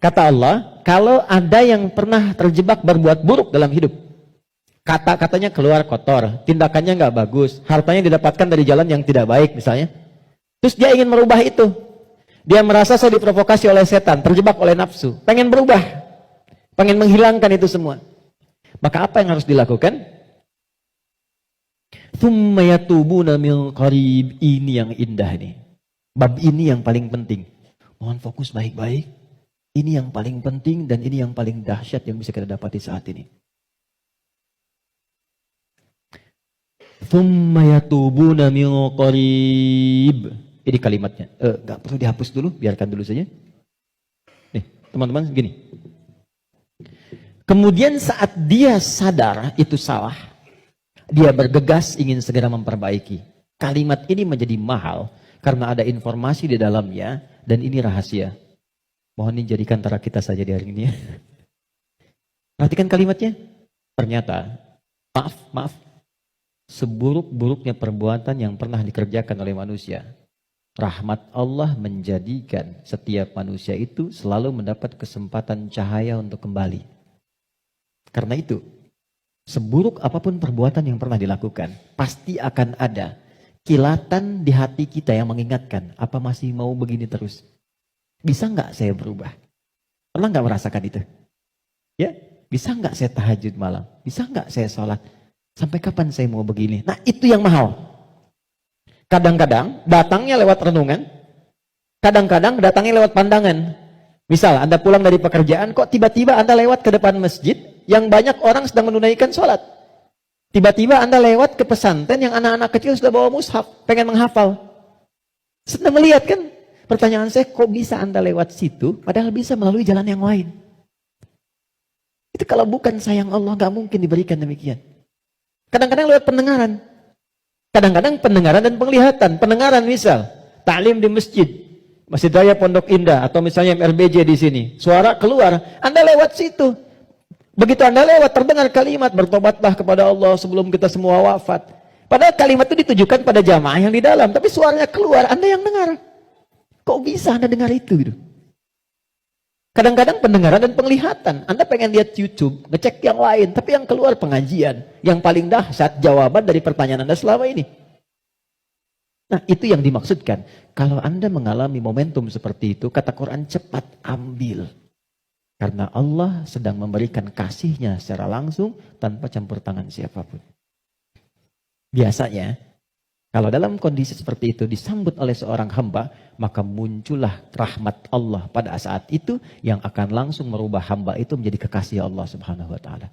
Kata Allah, kalau ada yang pernah terjebak berbuat buruk dalam hidup, kata-katanya keluar kotor, tindakannya nggak bagus, hartanya didapatkan dari jalan yang tidak baik misalnya, terus dia ingin merubah itu, dia merasa saya diprovokasi oleh setan, terjebak oleh nafsu, pengen berubah, pengen menghilangkan itu semua, maka apa yang harus dilakukan? Tsumma yatubuna min qarib. Ini yang indah nih. Bab ini yang paling penting. Mohon fokus baik-baik. Ini yang paling penting dan ini yang paling dahsyat yang bisa kita dapati saat ini. Tsumma yatubuna min qarib. Ini kalimatnya. Gak perlu dihapus dulu, biarkan dulu saja. Nih, teman-teman gini. Kemudian saat dia sadar itu salah, dia bergegas ingin segera memperbaiki. Kalimat ini menjadi mahal karena ada informasi di dalamnya dan ini rahasia. Mohon dijadikan antara kita saja di hari ini ya. Perhatikan kalimatnya. Ternyata, maaf, seburuk-buruknya perbuatan yang pernah dikerjakan oleh manusia, rahmat Allah menjadikan setiap manusia itu selalu mendapat kesempatan cahaya untuk kembali. Karena itu, seburuk apapun perbuatan yang pernah dilakukan, pasti akan ada kilatan di hati kita yang mengingatkan, apa masih mau begini terus? Bisa nggak saya berubah? Pernah nggak merasakan itu? Ya, bisa nggak saya tahajud malam? Bisa nggak saya sholat? Sampai kapan saya mau begini? Nah, itu yang mahal. Kadang-kadang datangnya lewat renungan, kadang-kadang datangnya lewat pandangan. Misal, Anda pulang dari pekerjaan, kok tiba-tiba Anda lewat ke depan masjid yang banyak orang sedang menunaikan sholat. Tiba-tiba Anda lewat ke pesantren yang anak-anak kecil sudah bawa mushaf, pengen menghafal. Sedang melihat kan? Pertanyaan saya, kok bisa Anda lewat situ, padahal bisa melalui jalan yang lain? Itu kalau bukan sayang Allah, gak mungkin diberikan demikian. Kadang-kadang lewat pendengaran. Kadang-kadang pendengaran dan penglihatan. Pendengaran misal, ta'lim di masjid, Masjid Raya Pondok Indah, atau misalnya MRBJ di sini. Suara keluar, Anda lewat situ. Begitu Anda lewat, terdengar kalimat, bertobatlah kepada Allah sebelum kita semua wafat. Padahal kalimat itu ditujukan pada jamaah yang di dalam, tapi suaranya keluar, Anda yang dengar. Kok bisa Anda dengar itu? Gitu? Kadang-kadang pendengaran dan penglihatan. Anda pengen lihat YouTube, ngecek yang lain, tapi yang keluar pengajian. Yang paling dahsyat jawaban dari pertanyaan Anda selama ini. Nah, itu yang dimaksudkan. Kalau Anda mengalami momentum seperti itu, kata Quran, cepat ambil. Karena Allah sedang memberikan kasihnya secara langsung tanpa campur tangan siapapun. Biasanya, kalau dalam kondisi seperti itu disambut oleh seorang hamba, maka muncullah rahmat Allah pada saat itu yang akan langsung merubah hamba itu menjadi kekasih Allah Subhanahu wa taala.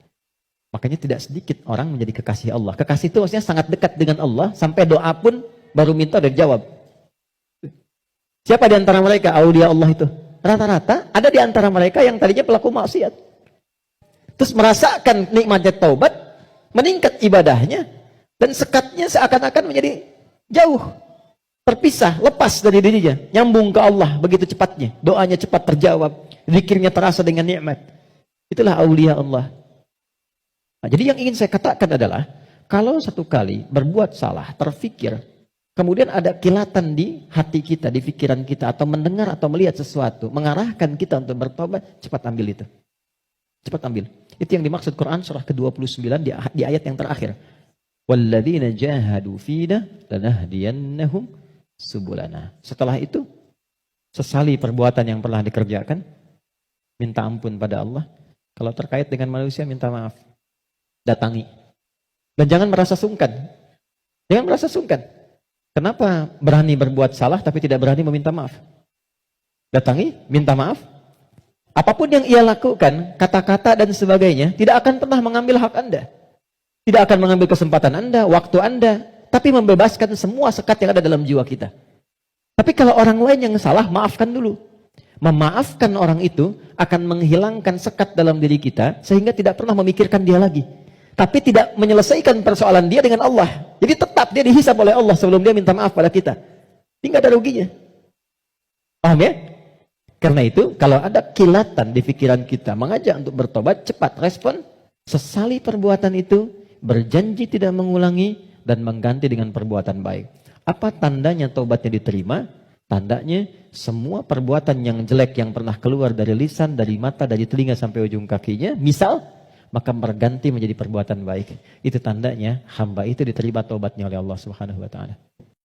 Makanya tidak sedikit orang menjadi kekasih Allah. Kekasih itu maksudnya sangat dekat dengan Allah sampai doa pun baru minta dan jawab. Siapa di antara mereka aulia Allah itu? Rata-rata ada di antara mereka yang tadinya pelaku maksiat. Terus merasakan nikmatnya taubat, meningkat ibadahnya, dan sekatnya seakan-akan menjadi jauh, terpisah, lepas dari dirinya, nyambung ke Allah begitu cepatnya. Doanya cepat terjawab, zikirnya terasa dengan nikmat. Itulah aulia Allah. Nah, jadi yang ingin saya katakan adalah, kalau satu kali berbuat salah, terfikir, kemudian ada kilatan di hati kita, di pikiran kita, atau mendengar atau melihat sesuatu, mengarahkan kita untuk bertobat, cepat ambil itu. Cepat ambil. Itu yang dimaksud Quran surah ke-29 di ayat yang terakhir. Walladzina jahadu fina lanahdiyannahum subulana. Setelah itu, sesali perbuatan yang pernah dikerjakan, minta ampun pada Allah. Kalau terkait dengan manusia, minta maaf. Datangi. Dan jangan merasa sungkan. Jangan merasa sungkan. Kenapa berani berbuat salah tapi tidak berani meminta maaf? Datangi, minta maaf. Apapun yang ia lakukan, kata-kata dan sebagainya, tidak akan pernah mengambil hak Anda. Tidak akan mengambil kesempatan Anda, waktu Anda, tapi membebaskan semua sekat yang ada dalam jiwa kita. Tapi kalau orang lain yang salah, maafkan dulu. Memaafkan orang itu akan menghilangkan sekat dalam diri kita, sehingga tidak pernah memikirkan dia lagi. Tapi tidak menyelesaikan persoalan dia dengan Allah. Jadi tetap dia dihisab oleh Allah sebelum dia minta maaf pada kita. Tidak ada ruginya. Paham ya? Karena itu, kalau ada kilatan di pikiran kita, mengajak untuk bertobat, cepat respon, sesali perbuatan itu, berjanji tidak mengulangi, dan mengganti dengan perbuatan baik. Apa tandanya taubatnya diterima? Tandanya semua perbuatan yang jelek yang pernah keluar dari lisan, dari mata, dari telinga sampai ujung kakinya, misal, maka berganti menjadi perbuatan baik. Itu tandanya hamba itu diterima taubatnya oleh Allah Subhanahu wa taala.